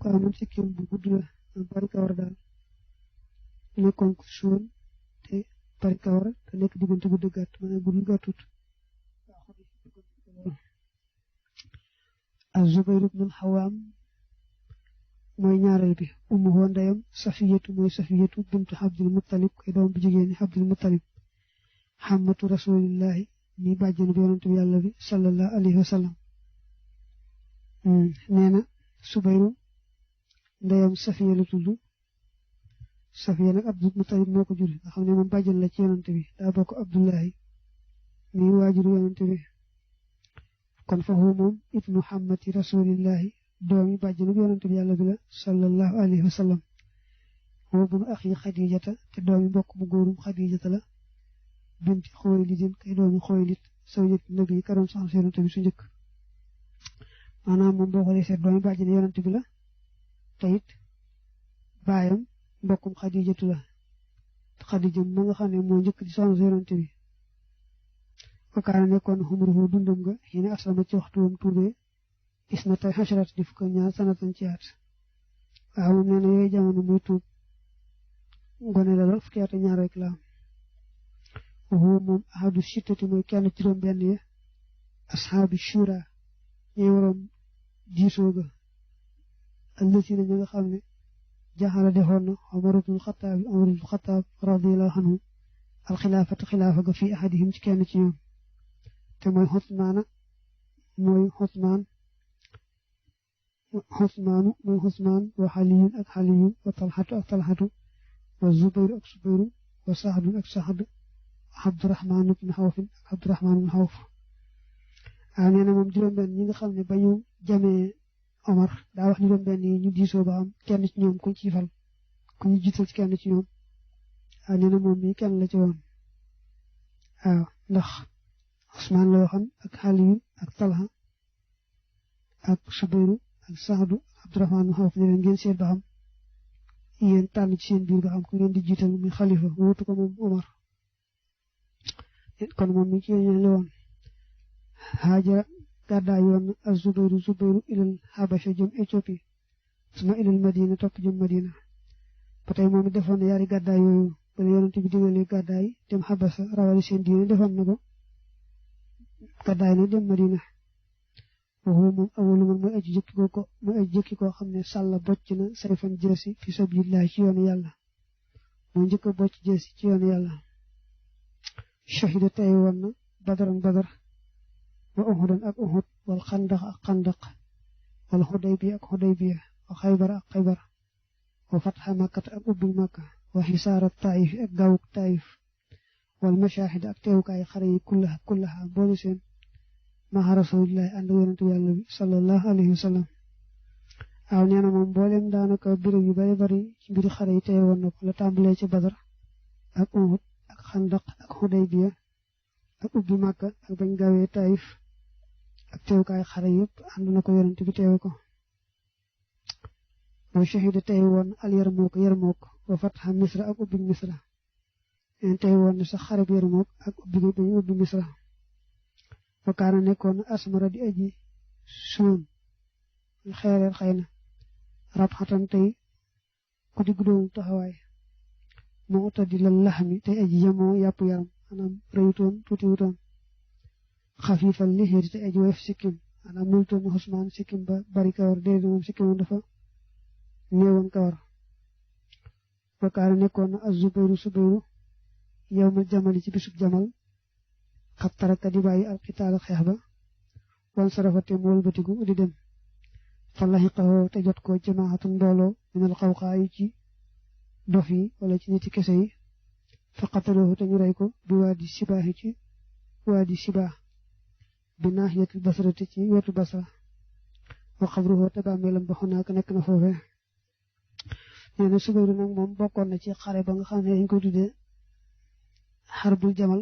ko amoon sikkim bu gudd la bari kawar daal nekkoon ko suun te bari kawar te nekk diggante gudd gàtt maanaam gudd gàttut az-Zubayr ibn al-Awwam mooy ñaareel bi ummuhu ndeyam Safiyatu mooy Safiyatu bintu Abdul Muttalib koy doom bu jigéen ni Abdul Muttalib xammatu rasulillahi mi bàjjenu bi yonent bi yàlla bi sallallahu alayhi wa sallam nee na Subayru ndeyam Safiya la tudd Safiya nag Abdul Muttalib moo ko jur nga xam ne moom bàjjen la ci yonent bi daa bokk Abdullahi mi waajuru yonent bi kon fa huwa moom ibnu xammati rasulillahi doomi bàjjenu bi yonent bi yàlla bi la sallallahu alayhi wa sallam huwa bunu axi Xadijata te doomi mbokk mu góorum Xadijata la binti Xuwaylidin kay doomi Xuwaylid sawjati nabi ka doon soxna si yonent bi su njëkk maanaam moom boo ko dee seet doomi bàjjenu yonent bi la te it baayam mbokkum Xadijatu la Xadija ma nga xam ne moo njëkk di soxna si yonent bi wakaana nekkoon xumruhu dundam nga xiina aslama ci waxtu wam tuubee isnatay xasharat di fukk ñaar sanatan ci at waaw moom nee na yooyu jamono muy tuub gone la fukki at ñaar rek la huwa moom ahadu sittati mooy kenn ci juróom benn ya ashaabi shura ñuy waroon diisoo ga allazina ñi nga xam ne jaxala defoon na Umar ibn Xattaab radiyallahu anhu alxilaafatu xilaafa ga fii ahadihim ci kenn ci ñoom te mooy Usmaan wa Xaliyun ak Xaliyun wa Talxatu ak Talxatu wa Zubayru ak Zubayru wa Saxdun ak Saxd Abdurahmaan ibn Xawf ak Abdurahmaan ibn Xawf nee na moom juróom-benn ñi nga xam ne ba ñu jamee Omar daa wax juróom-benn yi ñu diisoo ba am kenn ci ñoom kuñ ci fal ku ñu jiital ci kenn ci ñoom nee na moom mii kenn la ci woon waaw ndax Usmaan la waxoon ak Xaliyu ak Talha ak Subayru ak Saxdu Abdurahmaan ibn Xawf ne leen ngeen seet ba xam yéen tànn ci seen biir ba xam ku ngeen di jiital muy xalifa wuutu ko moom Omar kon moom mi ci ñeen la woon haajara gàddaa yoon az-Zubayru Zubayru ilal Habasha jëm Éthiopie suma ilal Madina topp jëm Madina ba tey moom it defoon na yaari gàddaay yooyu ba yonent bi digalee gàddaay dem Habasha rawale seen diine defoon na ko gàddaay na dem Madina waxu moom awalu man mooy aji jëkki koo xam ne sàlla bocc na sayfan jësi fi sabilillah ci yoonu yàlla moo njëkk a bocc jësi ci yoonu yàlla shahida tey woon na badaran badar wa uhudan ak uhud wal xandaq ak xandaq wal xudaybiya ak xudaybiya wa xaybar ak xaybar wa fatxa makkata ak ubbi makka wa xisaara taif ak gaawuk taif wal mashahida ak teewukaay xare yi kullaha boole seen maha rasulillahi ànd yonent yàlla bi sallallahu alayhi wa sallam waaw nee na moom booleem daanaka béréb yu bari bari ci mbiri xare yi tey woon na ko la tàmbalee ci badar ak uhud ak xandaq ak xudaybiya ak ubbi makka ak bañ gaawee taif ak teewukaay xare yëpp ànd na ko yonent bi teewe ko mooy shahida tey woon al yarmook wa fatha misra ak ubbi misra en tey woon na sax xare bi yarmook ak ubbi misra wa kaana nekkoon asmara di aji suun xeereer xëy na rab xatan tey ku di guddoom taxawaay moo taddi la laxmi tey aji yemoo yàpp yaram maanaam rëyutoon tuutiwutoon xafiifal lixéeti te aji woyof sikkim maanaam multoon Usmaan sikkim ba bari kawar déedéet moom sikkimoon dafa néewoon kawar wa kaana nekkoon na az-Zubayru Zubayru yawmal jamali ci bisub jamal xat taraka di bàyyi alxitaal xeex ba wan sarafate mu wëlbatiku di dem fa laxiqahu te jot ko jamaatun mbooloo minal xawxaayi ci dof yi wala ci niti kese yi fa qataluhu te ñu rey ko bi waadi sibaahi ci waadi sibaa bi naahiyatil basrati ci wetu basra wa xabruhu te bàmmeelam ba xunaaka nekk na foofee nee na Subayru nag moom bokkoon na ci xare ba nga xam ne dañ ko tuddee xarbul jamal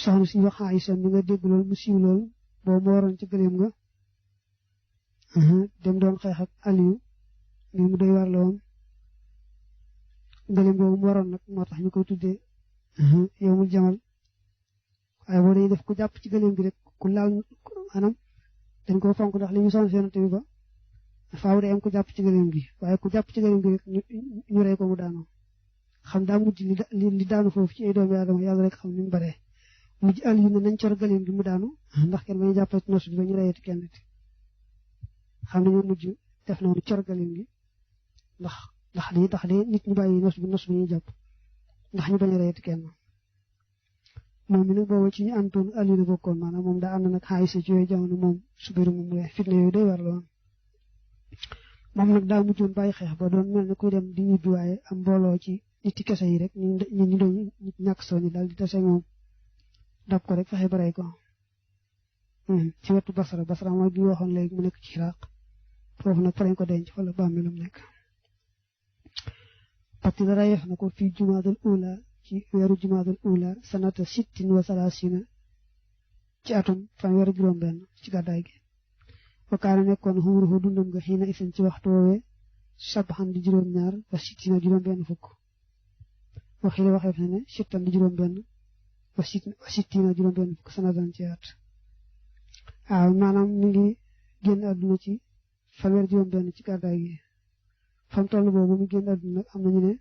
soxna si wax Aysa mi nga dégg lool mu siiw lool boobu mu waroon ci gëléem nga dem doon xeex ak Aliyu mi mu doy war la woon gëléem boobu mu waroon nag moo tax ñu koy tuddee yawmul jamal waaye boo day def ku jàpp ci gëléem gi rek ku laal maanaam dañ ko fonk ndax li ñu sonn yonent bi ba faaw day am ku jàpp ci gëléem gi waaye ku jàpp ci gëléem gi rek ñu rey ko mu daanoo xam daa mujj li daanu foofu ci ay doomu aadama yàlla rek xam ni mu baree mujj àll yi ne nañ cor gëléem gi mu daanu ndax kenn bañu jàppale ci nos bi ba ñu reyati kenn ti xam nañu mujj def na mu cor gëléem gi ndax di nit ñu bàyyi nos bi ñuy jàpp ndax ñu bañ a reyati kenn moom mi nag booba ci ñu àndoon àll yi la bokkoon maanaam moom daa ànd nag xaalis ci yooyu jamono moom Subayru moom la fitna yooyu day war la woon moom nag daa mujjoon bàyyi xeex ba doon mel ne kuy dem di ñibbi waaye am mbooloo ci nit yi kese yi rek ñu doon ñàkk soo ni daal di tase moom dab ko rek fexe ba rey ko ci wetu Basra mooy bi waxoon léegi mu nekk ci Iraq foofu nag fa lañ ko denc fa la bàmmeelam nekk pati dara yeef na ko fii jumaadul ula ci weeru jumaadul ula sanata sittin wa salasina ci atum fanweeri juróom-benn ci gàddaay gi wakaana nekkoon xumuruhu dundam nga xiina isin ci waxtu woowee sabaxan di juróom-ñaar wa sittina juróom-benn fukk waxi la waxeef na ne sittan di juróom-benn wa sittina juróom-benn fukk sanatan ci at waaw maanaam mi ngi génn àdduna ci fanweeri juróom-benn ci gàddaay gi fam toll boobu mu génn àdduna am nañu ne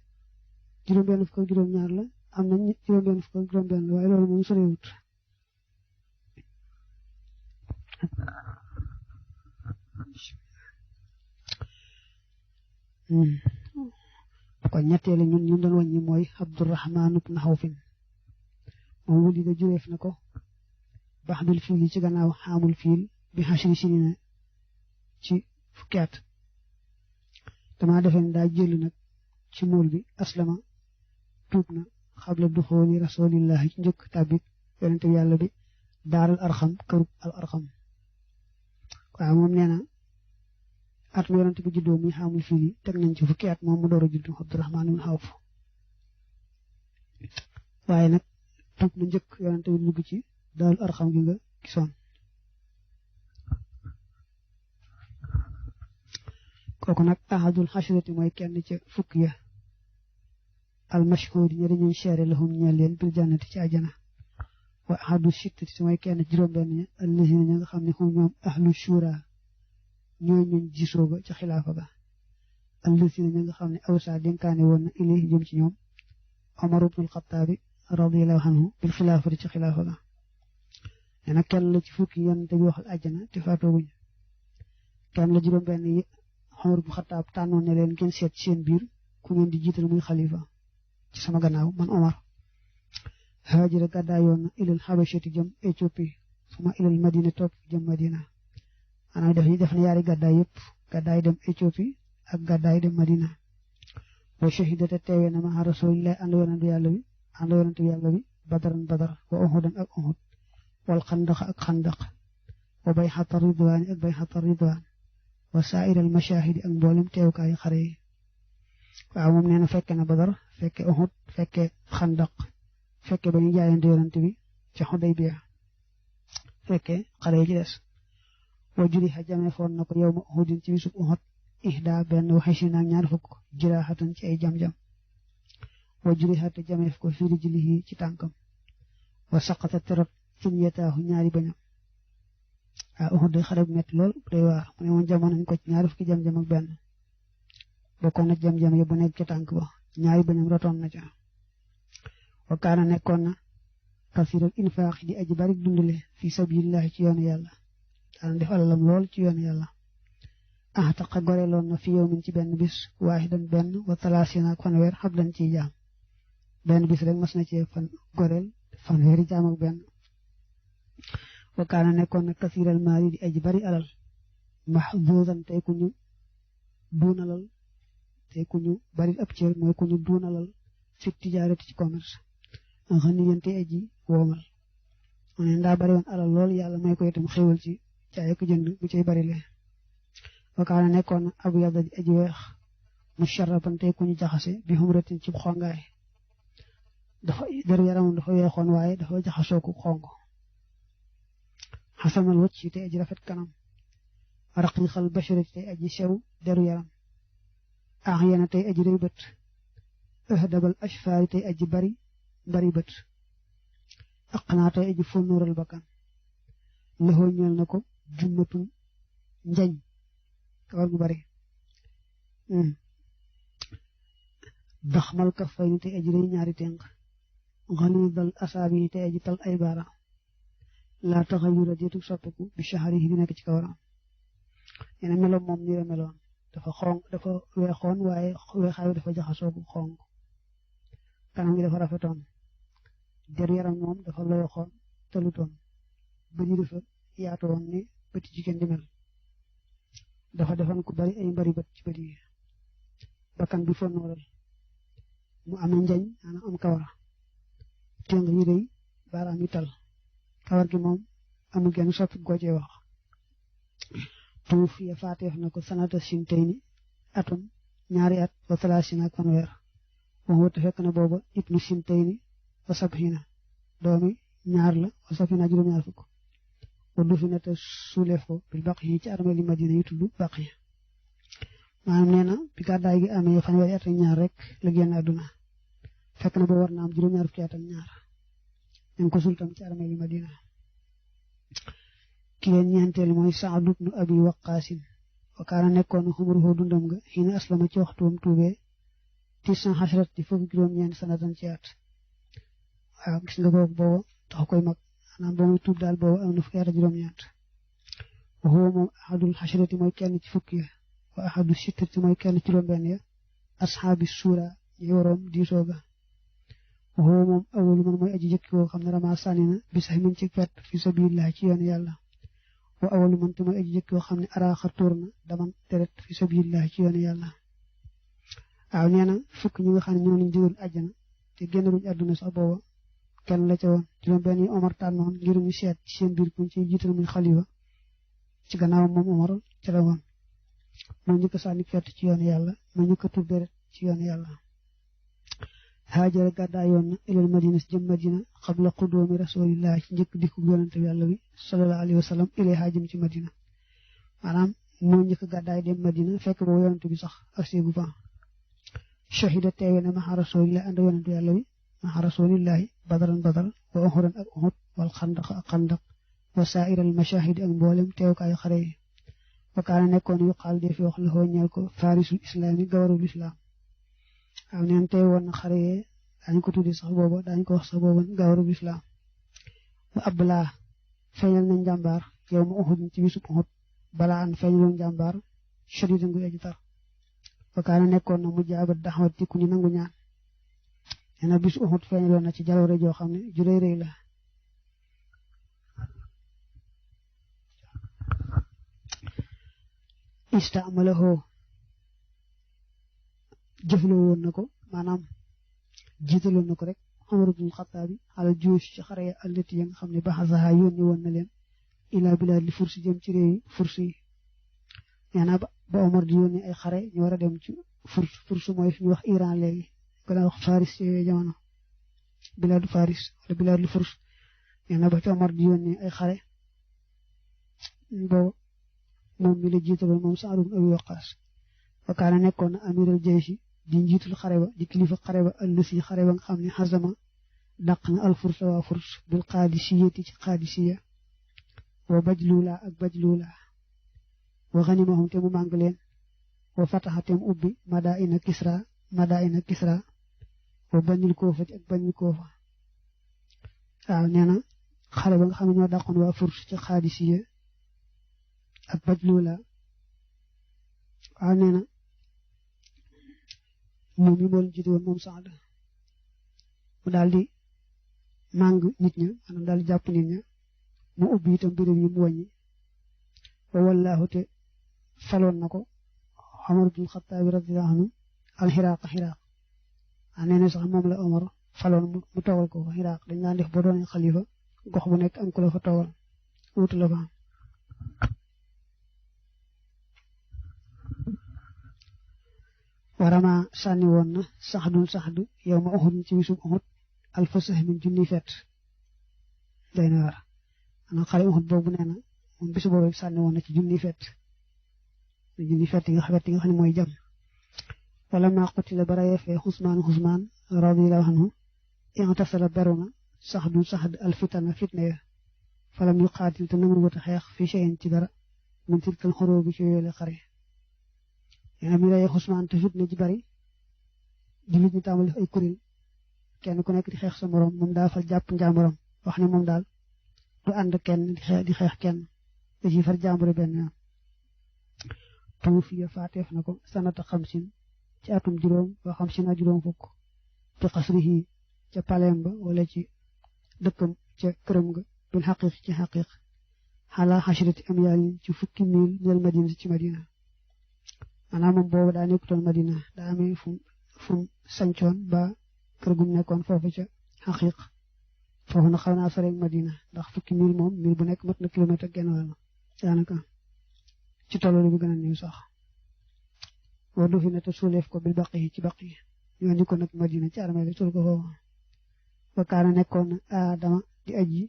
juróom-benn fukk ak juróom-ñaar la am nañ juróom-benn fukk ak juróom-benn la waaye loolu moom sorewut kon ñetteelu ñun ñu doon wàññi mooy Abdurrahmaan ibn Xawfin moom wuli da jureef na ko baxdul fiil yi ci gannaaw xaamul fiil bi xasri sinina ci fukki at dama defe ne daa jël nag ci mool bi aslama tuub na xabla duxooli rasulillahi ci njëkk tàbbit yonente bi yàlla bi daaral arxam kërub al arxam waaw moom nee na at mu yonente bi juddoo muy xaamul fiil yi teg nañ ci fukki at moom mu door a juddu Abdurrahmaan ibn Xawf waaye nag tuub na njëkk yonente bi dugg ci daaral arxam gi nga gisoon kooku nag ahadul xashrati mooy kenn ca fukk ya al mashhud ña dañuy seere lahum ñeel leen bil jannati ci àjjana wa ahadu sittati mooy kenn juróom-benn ña allazina ña nga xam ne xum ñoom ahlu shura ñooy ñun gisoo ga ca xilaafa ga allazina ña nga xam ne awsa dénkaane woon na ilayhi jëm ci ñoom Omar ibn al-Khattabi radiyallahu anhu bil xilaafati ci xilaafa ga nee na kenn la ci fukki yonent bi waxal àjjana te faatooguñ kenn la juróom-benn yi Omar bu Xattaab tànnoon ne leen ngeen seet seen biir ku ngeen di jiital muy xalifa ci sama gannaaw man Omar haajira gàddaay yoon na ilal xabashati jëm Éthiopie suma ilal madina topp jëm madina maanaam def na yaari gàddaay yëpp gàddaay dem Éthiopie ak gàddaay dem madina wa shahidata teewee na ma rasulillahi ànd yonent yàlla bi badaran badar wa uhudan ak uhud wal xandaq ak xandaq wa bayxata ridwaani ak bayxata ridwaan wa saairal mashahidi ak mboolem teewukaayu xare yi waaw moom nee na fekke na badar fekke uhud fekke xandaq fekke ba ñu jaayante yonent bi ci Xudaybiya fekke xare yi ci des wa juri xa jame foon na ko yow ma uhudin ci bisub uhud ihda benn waxay si naag ñaar fukk jiraaxatan ci ay jam-jam wa juri xa te jameef ko fii rijlihi ci tànkam wa saqata terot fin yetaahu ñaari bañam waaw Uhud day xare bu metti lool day waar mu ne moom jamono nañ ko ci ñaari fukki jam-jam ak benn bokkoon na jam-jam ya bu nekk ca tànk ba ñaari bañam rotoon na ca wa kaana nekkoon na kasiral infaax di aji bari dundale fi sabilillahi ci yoonu yàlla daan def alalam lool ci yoonu yàlla taqa goreeloon na fi yawmin ci benn bis waaxidan benn wa talaasina ak fanweer xablan ciy jaam benn bis rek mas na ci goreel fanweeri jaam ak benn wa kaana nekkoon na kasiral maali di aji bari alal mahduusan tey ku ñu duunalal tey ku ñu bari ab cër mooy ku ñu duunalal fi tijaarati ci commerce xaniyan tey aji woomal mu ne ndaa bari woon alal lool yàlla may ko itam xéwal ci jaay ko jënd mu cay bari le wa kaana nekkoon na abu yadda di aji weex musharraban tey ku ñu jaxase bi humratin ci xongaay dafa deru yaramam dafa weexoon waaye dafa jaxasoo ko xonq xasanal wacc tey aji rafet kanam raqiqal basharati tey aji sew deru yaram ahyana tey aji rëy bët ahdabal ashfaari tey aji bari bët aqnaa tey aji fonnuural bakkan lëxoo ñeel na ko jummatun njañ kawar gu bari daxmal kaffayni te aji rëy ñaari tenq xalidal asaabi te aji tal ay baara laa taxayura deetu soppiku bi shahrihi bi nekk ci kawaram nee na meloom moom nii la meloon dafa xonq dafa weexoon waaye weexaay bi dafa jaxasoo ko xonq kanam gi dafa rafetoon der yaram moom dafa loyoxoon talutoon bët yi dafa yaatu woon ni bëti jigéen di mel dafa defoon ku bari ay mbari bët ci bët yi bakkan bi fonnooral mu amee njañ maanaam am kawar téng yi day baaraam yi tal kawar gi moom amul genn soppi goo cee wax tuuf ya faateef na ko sanata sin tey ni atum ñaari at wa talaasina ak fanweer moom wëtte fekk na booba ibnu sin tey ni wa sabhina doomi ñaar la wa sabhina juróom-ñaar fukk wa du fi ne te suuleef ko bil baq yi ci armée li Madina yi tudd baq yi maanaam nee na bi gàddaay gi amee fanweeri at ak ñaar rek la génn àdduna fekk na booba war na am juróom-ñaar fukki at ak ñaar ñu ko sultam ci armée li Madina ki leen ñeenteel mooy Saad ibnu Abi Waqqaasin wa kaana nekkoon xumruhu dundam nga xiina aslama ci waxtuwam tuubee 910 di fukki juróom-ñeent sanatan ci at waaw gis nga kooku booba tax koy mag maanaam ba muy tuub daal booba am na fukki at ak juróom-ñeent wa huwa moom ahadul xashrati mooy kenn ci fukki ya wa ahadu sittati mooy kenn ci juróom-benn ya ashaabi suura ñi waroom diisoo ga wa huwa moom awalu man mooy aji jëkki koo xam ne rama sànni na bi sax min ci fett fi sabilillah ci yoonu yàlla wa awalu man te mooy aji jëkki koo xam ne araaxa tuur na daman deret fi sabilillah ci yoonu yàlla waaw nee na fukk ñi nga xam ne ñoo lañ digal àjjana te génn luñ àdduna sax booba kenn la ca woon juróom-benn yi Omar tànnoon ngir ñu seet ci seen biir kuñ ci jiital muy xalifa ci gannaaw moom Omar ca la woon moo njëkk a sànni fett ci yoonu yàlla moo njëkk a tuur deret ci yoonu yàlla haajara gàddaa yoon na ilal madina jëm madina xabla qudoomi rasulillah ci njëkk dikku yonante bi yàlla bi sallallahu alayhi wa sallam ilay haajim ci madina maanaam moo njëkk gàddaay dem madina fekk boobu yonante bi sax agseegu fa shahida teewe na maxa rasulillah ànd yonante yàlla bi maxa rasulillahi badaran badar wa uhudan ak uhud wal xandaq ak xandaq wa saairal mashahidi ak mboolem teewkaayu xare yi wa kaana nekkoon yu xaal dee fi wax la ñeel ko farisul islaami gawarul islam waaw neen tey woon na xare yee daañu ko tuddi sax booba daañu ko wax sax booba gawarul islam wa abla feeñal nañ jàmbaar yow ma uhud ci bisub uhud balaa an feeñaloon jàmbaar shadida ngu aji tar wa kaana nekkoon na mu jaabat daxwat ti ku ñu nangu ñaan nee na bisu uhud feeñaloon na ci jaloore joo xam ne ju rëy rëy la istamalahu jëfloo woon na ko maanaam jiitaloon na ko rek Umar ibn Xattaab xalal juus ci xare ya allati ya nga xam ne baxasaha yónni woon na leen ilaa bilaad li fursi jëm ci réew fursi yi nee na ba Umar di yónni ay xare ñu war a dem ci fursu mooy fi ñu wax Iran léegi ko daan wax Faris ci jamono bilaadu Faris wala bilaadu furs nee na ba ci Umar di yónni ay xare boobu moom mi la jiitaloon moom Saad ibn Abi Waqqaas wa kaana nekkoon na amiral jayshi di njiitul xare ba di kilifa xare ba ëllësi xare ba nga xam ne xasama dàq na alfursa waa furs bil qaadisiyati ci qaadisiya wa bajlula ak bajlula wa ganimahum te mu màng leen wa fataxa te mu ubbi madaina kisra wa banil koofati ak banil koofa waaw nee na xare ba nga xam ne ñoo dàqoon waa furs ci qaadisiya ak bajlula waaw nee na moom mi moo leen jiite woon moom Saad mu daal di màng nit ña maanaam daal di jàpp nit ña mu ubbi itam béréb yi mu wàññi wa wallaahu te faloon na ko Umar ibn Xattaab radiyallaahu anhu al xiraaq nee na sax moom la Umar faloon mu toogal ko fa xiraaq dañ daan def ba doon xalifa gox bu nekk am ku la fa toogal wutu la fa warama sànni woon na saxdu yow ma Uhud ci bisub Uhud alfa sahmin junni fet day na war ana xare Uhud boobu nee na moom bisu boobu sànni woon na ci junni fet yi nga xam ne mooy jam wala ma qutila bara yefee Usmaan radiyallahu anhu intasara beruna saxd alfitana fitna ya falam yuqaatil te namul wata xeex fi shay'in ci dara min tilkal xoroo bi ci yooyu xare yaa mi rey Usmaan te fitna ji bari jullit ñi tàmbali ay kuréel kenn ku nekk di xeex sa morom moom daa far jàpp njàmburam wax ne moom daal du ànd kenn di xeex kenn da ci far jàmbure benn yoon tuufiya faateef na ko sanata xamsin ci atum juróom wa xamsin ak juróom fukk fi xasrihi ca paleem ba wala ci dëkkam ca këram nga bil xaqiq ci xaqiq xalaa xashrati am yaalin ci fukki mil minal madina ci madina maanaam moom boobu daa nekkutoon madina daa amee fu sancoon ba kër gum nekkoon foofu ca xaqiq foofu na xaw naa sore madina ndax fukki mil moom mil bu nekk mat na kilomètre ak genn wàll daanaka ci tollu bi gën a néew sax woo du fi ne te suuleef ko bil baqi ci baqi ñu andi ko nag madina ci armée suul ko foofu ba kaana nekkoon Aadama di aji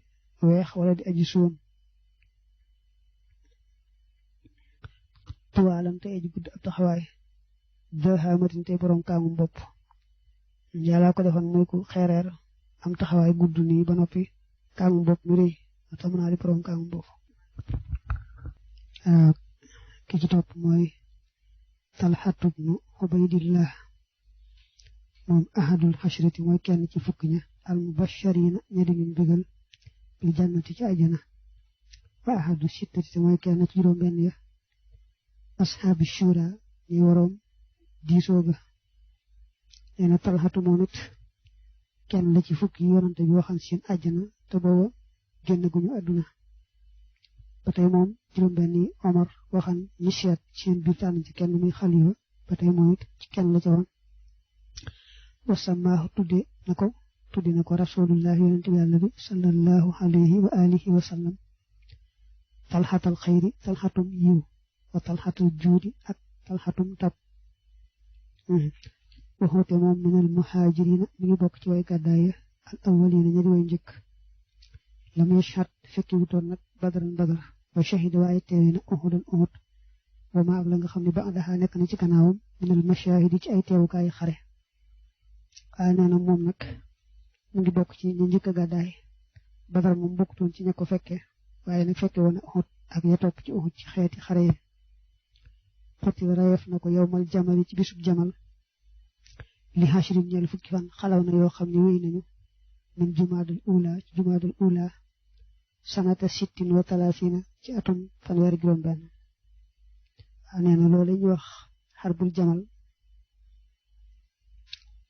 weex wala di aji suun tuwaalam te aji gudd ab taxawaay dëxaamatin te borom kaangum bopp yàlla ko defoon muy ku xeereer am taxawaay gudd nii ba noppi kaangum bopp mi rëy tam naa di borom kaangum bopp ki ci topp mooy Talxatu bnu Ubaydillah moom ahadul xashrati mooy kenn ci fukk ña al mubashariina ña di ñu bégal bil jannati ci àjjana wa ahadu sittati mooy kenn ci juróom benn ya ashaabi shura ñi waroom diisoo ga nee na Talxatu moom it kenn la ci fukk yi yonante bi waxal seen àjjana te booba génn guñu àdduna ba tey moom juróom benn yi Omar waxan ñi seet seen biir tànn ci kenn muy xalifa ba tey moom it ci kenn la ca woon wasamaahu tudde na ko rasulullah yonent bi yàlla bi sallallahu alayhi wa alihi wa sallam talxatal xayri talxatum yiw wa talxatal juudi ak talxatum tab waxoote moom minal muhaajirina mi ngi bokk ci way gàddaaya al awwalina ña di way njëkk lam yashhad fekki wutoon nag badran badar wa shahida waaye teewe na uhudan uhud wa ma ak la nga xam ne ba daxa nekk na ci gannaawam minal mashahidi ci ay teewukaay xare waaye nee na moom nag mu ngi bokk ci ñi njëkk a gàddaay badar moom bokkutoon ci ña ko fekke waaye nag fekke woon na uhud ak ya topp ci uhud ci xeeti xare yi xoti rayeef na ko yowmal jamali ci bisub jamal li hashrin ñeel fukki fan xalaw na yoo xam ne wéy nañu min jumaadal ula ci jumaadal ula sanata sittin wa talaasina ci atum fanweeri juróom benn waaw nee na loolu ñu wax xarbul jamal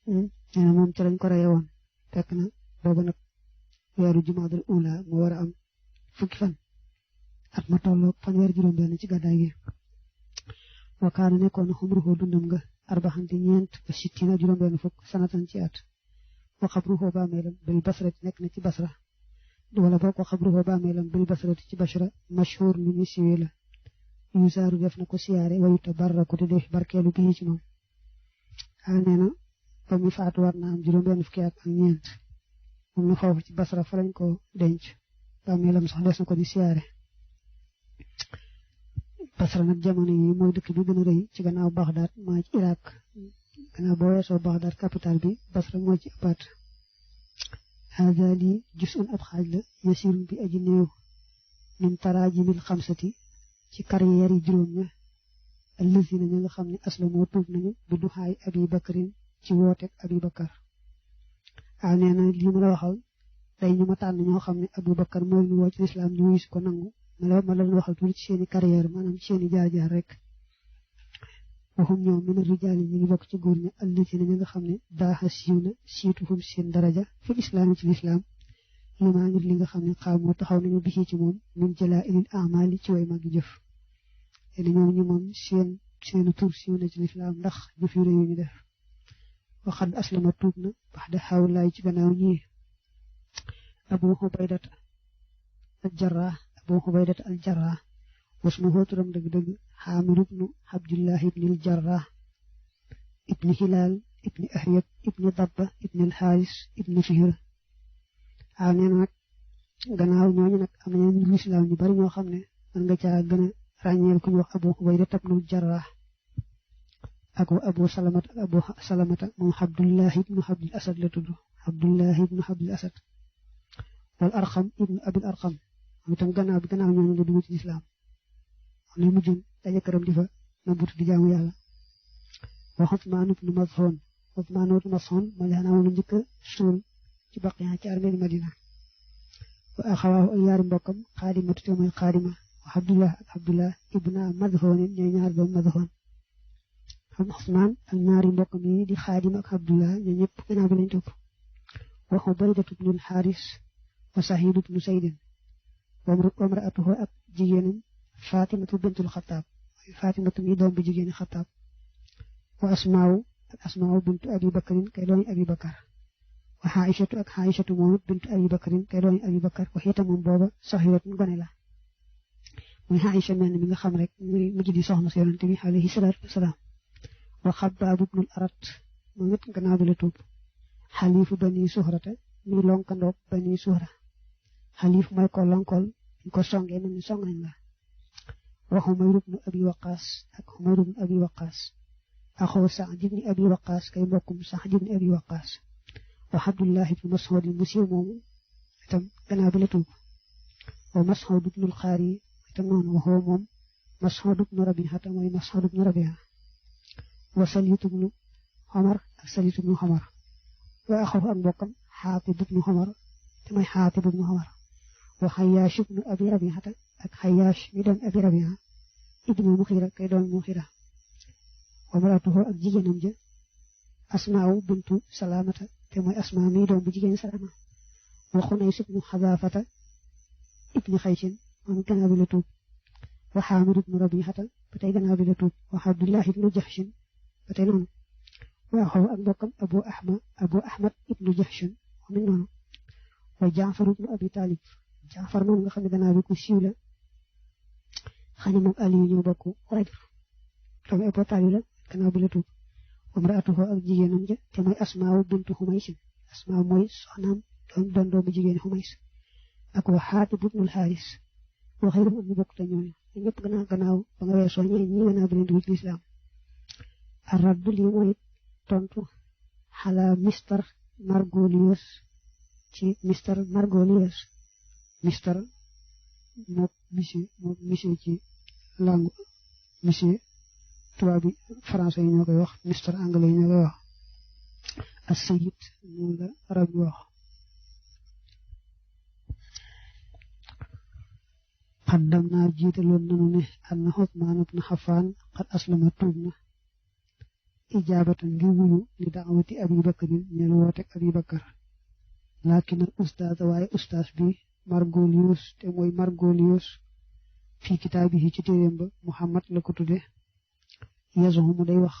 nee na moom ci lañ ko reye woon fekk na boobu nag weeru jumaadal ula mu war a am fukki fan at ma tolloog fanweeri juróom benn ci gàddaay gi wa kaana nekkoon na xumruhu dundam nga arbaxanti ñeent ba sittina juróom benn fukk sanatan ci at wa xabruhu bàmmeelam bil basrati nekk na ci basra wala boo ko xabruhu bàmmeelam bil basrati ci basra mashhur lu ñu siwee la yusaaru def na ko siyaare wayuta barraku te def barkeelu bii ci moom nee na ba mu faatu war na am juróom benn fukki at ak ñeent moom na foofu ci basra fa lañ ko denc bàmmeelam sax des na ko di siyaare basra nag jamono yi mooy dëkk bi gën a rëy ci gannaaw Baghdad maa ci Irak gannaaw boo weesoo Baghdad capital bi basra moo ci ëppaat hada lii jusun ab xaaj la yasirun bi aji néew min taraajimil xamsati ci carrière yi juróom ña allazina ña nga xam ne aslamoo tuub nañu bi duxaay abi bakarin ci wooteeg abi bakar nee na lii ma la waxal day ñu ma tànn ñoo xam ne abu bakar moo ñu woo ci lislaam ñu wis ko nangu ma la leen waxal tuuti ci seeni carrière maanaam ci seeni jaar-jaar rek waxum ñoom mina rijaali ñi ngi bokk ci góor ña allazina ña nga xam ne daaxa siiw na siituhum seen daraja fi islaam ci lislaam limaa ngir li nga xam ne xaamoo taxaw nañu bisi ci moom min jalaa ilil amali ci way magi jëf te ñoom ñu moom seenu tur siiw na ci lislaam ndax jëf yu rëy yu ñu def waxad aslama tuub na wax de xawlaay ci gannaaw ñi abu xubaydat al jarrah wasmuhu turam dëgg-dëgg xaamir ibnu abdullah ibnil jarrah ibni hilaal ibni ahyab ibni dabba ibni alxaaris ibni fihr nee na nag gannaaw ñooñu nag am nañu ñu lislaam ñu bari ñoo xam ne man nga caa gën a ràññeel ku ñu wax abu xubayda ibnul jarrah ak abu salamata moom abdullah ibnu abdul asad la tudd abdullah ibnu abdul asad wal arqam ibnu abil arqam moom itam gannaaw ñooñu la dugg ci lislaam ne mujjun daje këram di fa nëbbutu di jaamu yàlla wa Usmaan ibnu Maz'un mooy xanaa lu njëkk suul ci Baqiya ci armée Madina wa axawaahu ak yaari mbokkam Xaadimatu te mooy Xaadima wa Abdullah ibna Maz'un ñooy ñaar doom Maz'un xam Usmaan ak ñaari mbokkam yi di Xaadima ak Abdullah ñoo ñëpp gannaaw bi lañ topp wa Ubaydatu ibnul Xaaris wa Sahiid ibnu Saydin wa imraatuhu ak jigéenam Faatimatu bintul Xattaab Faatimatu mi doom bi jigéeni Xattaab wa Asmaa'u bintu Abi Bakrin kay doomi Abi Bakar wa Aïchatu ak Aïchatu moom it bintu Abi Bakrin kay doomi Abi Bakar wa xiita moom booba saxiratun gone la muy Aïcha mel mi nga xam rek muy mujj di soxna si Yonent bi alayhi salaatu wasalaam wa Xabbaab ibnul Arat moom it gannaaw bi la tuub xaliifu bani Suhrata mi lonkandoog bani Suhra xaliif mooy ko lonkool ñu ko songee mel ni song nañ la wa Xumayr ibnu Abi Waqaas ak Xumayr ibnu Abi Waqaas axoo Saad ibnu Abi Waqaas kay mbokkum Saad ibnu Abi Waqaas wa Abdullah ibnu Mas'ud mu siiw moomu itam gannaaw bi la tuub wa Mas'ud ibnul Xaari itam noonu waxoo moom Mas'ud ibnu Rabiha te mooy Mas'ud ibnu Rabiha wa Saliit ibnu Xomar ak Saliit ibnu Xomar wa axoo ak mbokkam Xaatib ibnu Xomar te mooy Xaatib ibnu Xomar wa Xayyaash ibnu Abi Rabiha ak Xayyaash mi doon Abi Rabiha ibnu Muxira kay doon Muxira wa maratuhu ak jigéenam ja Asmaa'u bintu Salaamata te mooy Asmaa mi doon bu jigéen Salaama wa Xunays ibnu Xazaafata ibnu Xaysin moom gannaaw bi la tuub wa Xaamir ibnu Rabihata ba tey gannaaw bi la tuub wa Abdullah ibnu Jaxshin ba tey noonu wa axaw ak mbokkam Abu Ahmad ibnu Jaxshin moom noonu wa Jaafar ibnu Abi Taalib Jaafar moom nga xam ne gannaaw bi ku siiw la xani moom Aliyu ñoo bokk rajul doomu Abu Taalib la gannaaw bi la tuub wa mraatuhu ak jigéenam ja te mooy Asmaa'u bintu Xumaysin Asmaa mooy soxnaam doon doomu jigéeni Xumays ak wa Xaatib ibnul Xaaris wa xayruhum am ñu bokk te ñooñu ñëpp gannaaw ba nga weesoo ñi gannaaw bi leen dugg ci lislaam arraddu lii mooy tontu xalaa Mr Margolius ci Mr Margolius Mr mook monsieur ci langue monsieur tubaab bi français yi ñoo koy wax Mr anglais yi ñoo koy wax as-sayyid moom la arab yi wax xaddam naa jiitaloon nanu ne anna Usmaan ibn Affaan qad aslama tuub na ijaabatan ngir wuyu li daawati Abi Bakrin ñeel wootek Abi Bakar laakin al ustaaz waaye ustaaz bi Margolius te mooy Margolius fii kitaabihi ci téeréem ba Muhammad la ko tudde yazumu mu day wax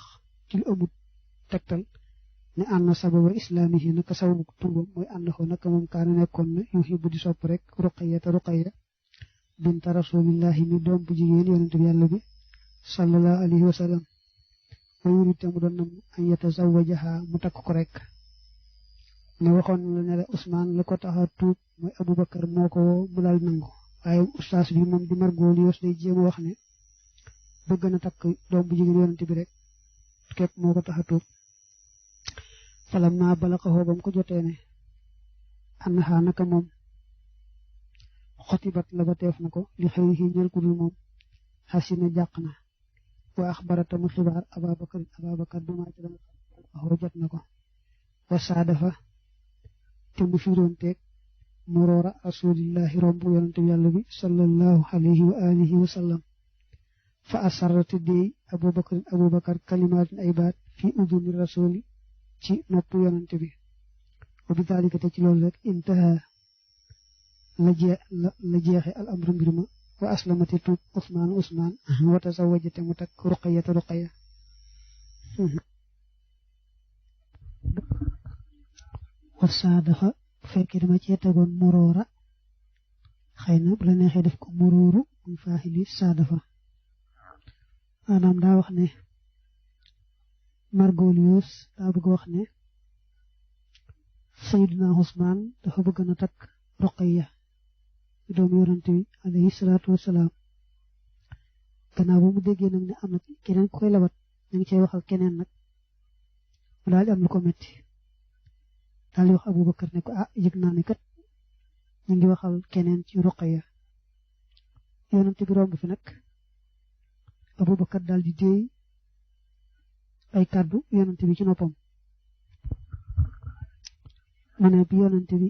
ci lu amut tegtal ne ànd sababa islaamihi naka sababu tuubam mooy ànd xoo naka moom kaana nekkoon na yuhibbu di sopp rek Ruqayya binta rasulillahi mi doom bu jigéen yonent bi yàlla bi sallallahu alayhi wa sallam wa yurid mu doon nam an yatazawajaha mu takk ko rek ne waxoon la ne la Usmaan la ko tax a tuub mooy Abubakar moo ko woo mu daal nangu waaye ustaas bi moom di Margolius day jéem a wax ne bëgg na takk doom bu jigéen yonent bi rek képp moo ko tax a tuub falamma balaqahu bam ko jotee ne annaha naka moom xotibat la ba teef na ko li xëyri ñeel ku dul moom xasina jàq na wa axbarata mu xibaar Ababakar bu maa ci dana waxoo jot na ko wa saadafa te mu firoon teeg muroora rasulillahi romb yonante bi yàlla bi sallallahu alayhi wa alihi wa sallam fa asarrati dey Abubakar kalimaatin ay baat fi uduni rasuli ci nopp yonante bi wa bi daalika te ci loolu rek intaha la jeexe al amru mbir ma wa aslamati tuub Usmaan wa tazawwajate mu takk Ruqayya wa saadafa bu fekkee dama cee tegoon muroora xëy na bu la neexee def ko muruuru muy faaxili saadafa maanaam daa wax ne Margolius daa bëgg wax ne Sayyidina Usmaan dafa bëgg na takk Ruqayya doomu yonent bi alayhi salaatu wasalaam gannaaw ba mu déggee nag ne am na keneen ku koy labat ñu ngi cay waxal keneen nag mu daal di am lu ko metti daal di wax Abubakar ne ko yëg naa ne kat ñu ngi waxal keneen ci Ruqayya yonent bi romb fi nag Abubakar daal di déey ay kàddu yonante bi ci noppam mu ne bi yonante bi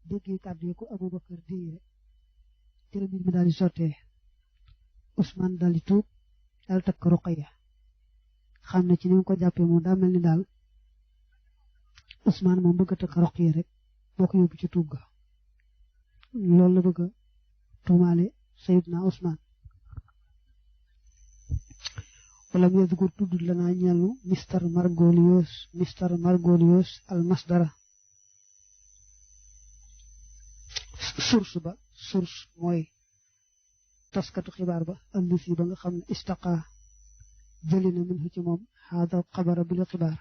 déggee kàddu yi ko Abubakar déey rek ci la mbir mi daal di sottee Ousmane daal di tuub daal takk Ruqayya xam ne ci ni mu ko jàppee moom daa mel ni daal Ousmane moom bëgg a takk Ruqayya rek boo ko yóbbu ci tuub ga loolu la bëgg a tuumaale Sayyidna Ousmane walam yadkur tudd lanaa ñelnu Mr Margolius al masdara source mooy taskatu xibaar ba allisi ba nga xam ne istaqa jëli na min ci moom haada xabara bi la xibaar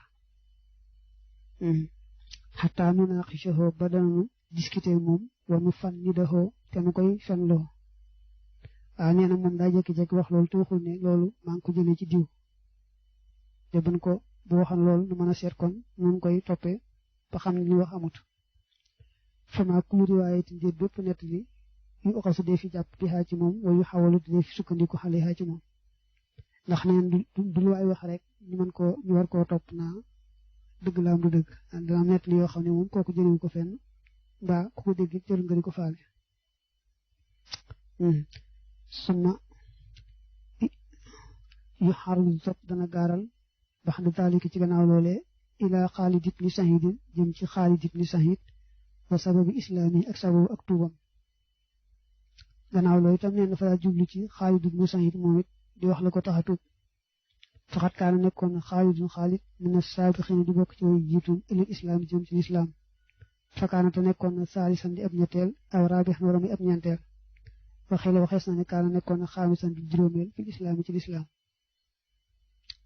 xataa nunaaxishahu ba danañu discuter moom wa nu fan ñi daxoo te nu koy fenloo nee na moom daa jékki-jékki wax loolu te waxul ne loolu maa ngi ko jëlee ci diw te buñ ko bu waxan loolu nu mën a seet kon nun koy toppee ba xam ne li wax amut fama kullu riwaayati njët bépp nett li yu oxasu dee fi jàpp di xaa ci moom wa yu xawalu dee fi sukkandiku xale xaa ci moom ndax neen du lu waay wax rek ñu war koo topp naa dëgg la am du dëgg dana am nett li yoo xam ne moom kooku jëlewu ko fenn mbaa ku ko dégg jël nga di ko faale suma yu xarul topp dana gaaral bax na taaliki ci gannaaw loolee ilaa Xaalid ibni Sahiid jëm ci Xaalid ibni Sahiid wa sababu islaami ak sababu ak tuubam gannaaw loolu itam nee na fa daa jublu ci Xaalid ibni Sahiid moom it di wax la ko tax a tuub faxat kaana nekkoon na Xaalid mina saabiqiina di bokk ci way jiitu ilal islaam jëm ci lislaam fakaana te nekkoon na saalisan di ab ñetteel aw raabix wala muy ab ñeenteel waxee la waxees na ne kaana nekkoon na xaamisan di juróomeel fil islaam ci lislaam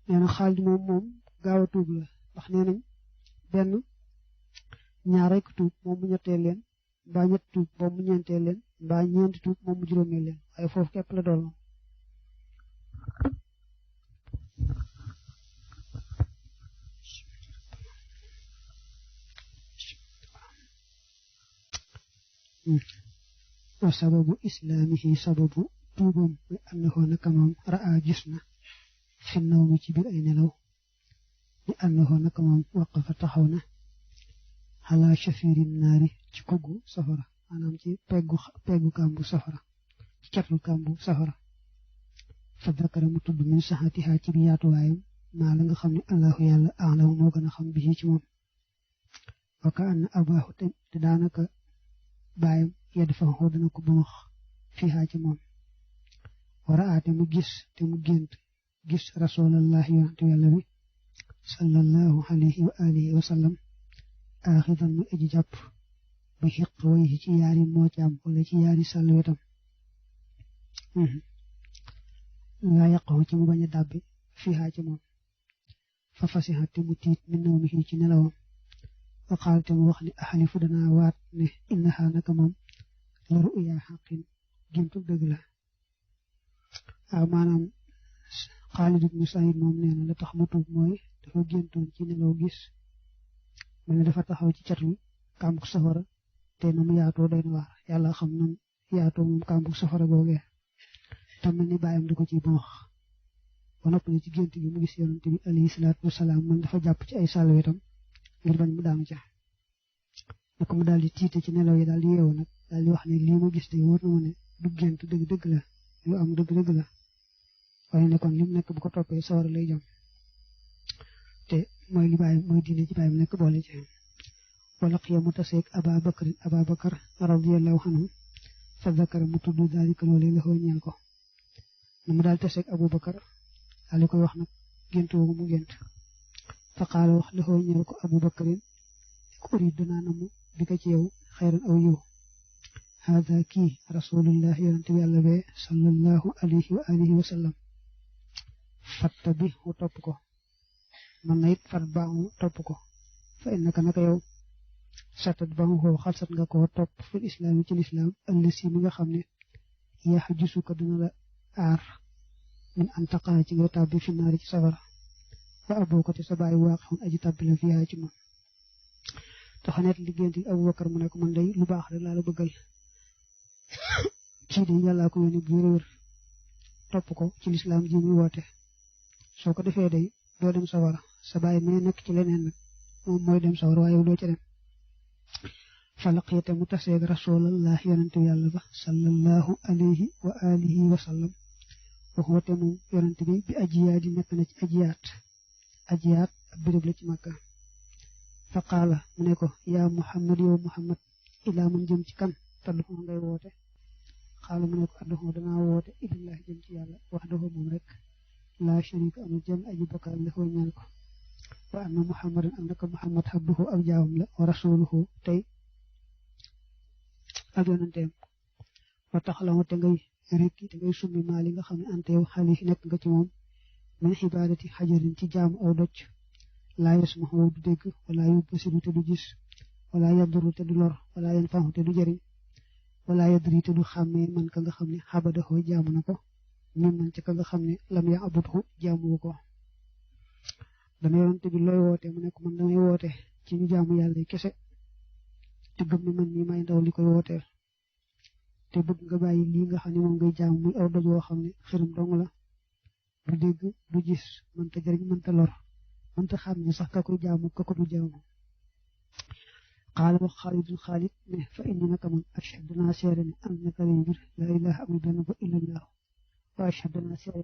nee na Xaalid moom gaaw a tuub la ndax nee nañ benn ñaar rek tuub moom mu ñetteel leen mbaa ñett tuub moom mu ñeenteel leen mbaa ñeenti tuub moom mu juróomeel leen waaye foofu képp la dool wa sababu islaamihi sababu tuubam bi annahu naka moom raa gis na fi nawmi ci biir ay nelaw bi annahu naka moom waqafa taxaw na ala shafirin naari ci kuggu safara maanaam ci peggu kàmbu safara ci catul kàmbu safara fa dakara mu tudd min saxatiha ci bi yaatuwaayam maa la nga xam ne allahu yàlla aalamu moo gën a xam bi ci moom wa ka anna abaahu te daanaka baayam yedd fa xoo dana ko bumax fiihaa ci moom wara aate mu gis te mu gént gis rasulallah yonante yàlla bi sallallahu alayhi wa alihi wa sallam aaxidan mu aji jàpp ba xiq way ci yaari moocaam wala ci yaari sàllwetam laa yàqoo ci mu bañ a dàbbi fiihaa ci moom fa fasiha te mu tiit min nawmihi ci nelawam wa qaal te mu wax ne axalifu danaa waat ne innaha naka moom la ru'ya xaqin géntu dëgg la waaw maanaam Xaalid ibnu Saïd moom nee na la tax mu tuub mooy dafa géntoon ci nelaw gis mel ne dafa taxaw ci catu kàmbu safara te na mu yaatoo doy na waar yàlla xam nam yaatoo moom kàmbu safara googee te mel ni bàyyam di ko ci ba wax ba noppi ci gént gi mu gis yonent bi alayhi salaatu wasalaam man dafa jàpp ci ay sàllwetam ngir bañ mu daanu ca naka mu daal di tiite ci nelaw yi daal di yeewu nag daal di wax ne lii ma gis de wóor na ma ne du gént dëgg-dëgg la lu am dëgg-dëgg la waaye ne kon lim nekk bu ko toppee sawar lay jëm te mooy li bàyyi mooy diine ci bàyyi mu nekk boole ci wala xiya mu taseeg Ababakar radiyallahu anhu fa zakara mu tudd daalika loolee la xoo ñeel ko na mu daal taseeg Abubakar daal di koy wax nag gént woogu mu gént fa qaala wax la xoo ñeel ko Abubakarin ko urid danaa namu bi ko ci yow xayran aw yiw hada kii rasulullah yonent bi yàlla bee sallallahu alayhi wa alihi wa sallam fatta bi mu topp ko man na it fat baamu topp ko fa innaka naka yow satat baamu xoo xalsat nga koo topp fil islaam ci lislaam ëllësi mi nga xam ne yax gisu ko dina la aar min an taqaa ci nga tàbbi fi naari ci safara wa aboo ko te sa bàyyi waax xun aji tàbbi la fiyaa ci moom taxaneet liggéenti Abubakar mu ne ko man day lu baax rek laa la bëggal kii de yàllaa ko yónni bu wér topp ko ci lislaam ji muy woote soo ko defee day doo dem sawara sa baay mee nekk ci leneen nag moom mooy dem sawara waaye doo ca dem falaqiyate mu taseeg rasulallah yonente yàlla ba sallallahu alayhi wa alihi wa sallam waxuwate moom yonente bi ajiyaat yi nekk na ci ajiyaat ab béréb la ci Makka fa qaala mu ne ko yaa Muhammad yow Muhammad ilaa man jëm ci kan taddu ngay woote xaala mu ne ko addu danaa woote ilallahi jëm ci yàlla wax dafa moom rek laa sharika amul jëm aji bokkaal la foo ñaan ko wa anna Muhammadan am naka Muhammad abduhu ak jaamam la wa rasuluhu tey ak yonenteem wa taxalamu te ngay rekki te ngay summi maa li nga xam ne ante yow xale yi nekk nga ci moom min xibaadati xajarin ci jaamu aw doj laa yasmahu du dégg wala yubsiru te du gis wala yaduru te du lor wala yanfahu te du jëriñ wala yadri te du xàmmee man ka nga xam ne xabadahu jaamu na ko min man ci ka nga xam ne lam ya abudhu jaamu ko dana yonente bi looy woote mu nekk man damay woote ci ñu jaamu yàlla kese te gëm ne man mii may ndaw li koy wooteel te bëgg nga bàyyi lii nga xam ne moom ngay jaamu muy aw doj woo xam ne xiram dong la du dégg du gis mënta jëriñ mënta lor mënta xam ne sax ka koy jaamu ka ko du jaamu xaala wax xaalidun xaalid ne fa inni naka man ashhadu naa seere ne am naka lay mbir laa ilaha amul benn ba illallah wa ashhadu naa seere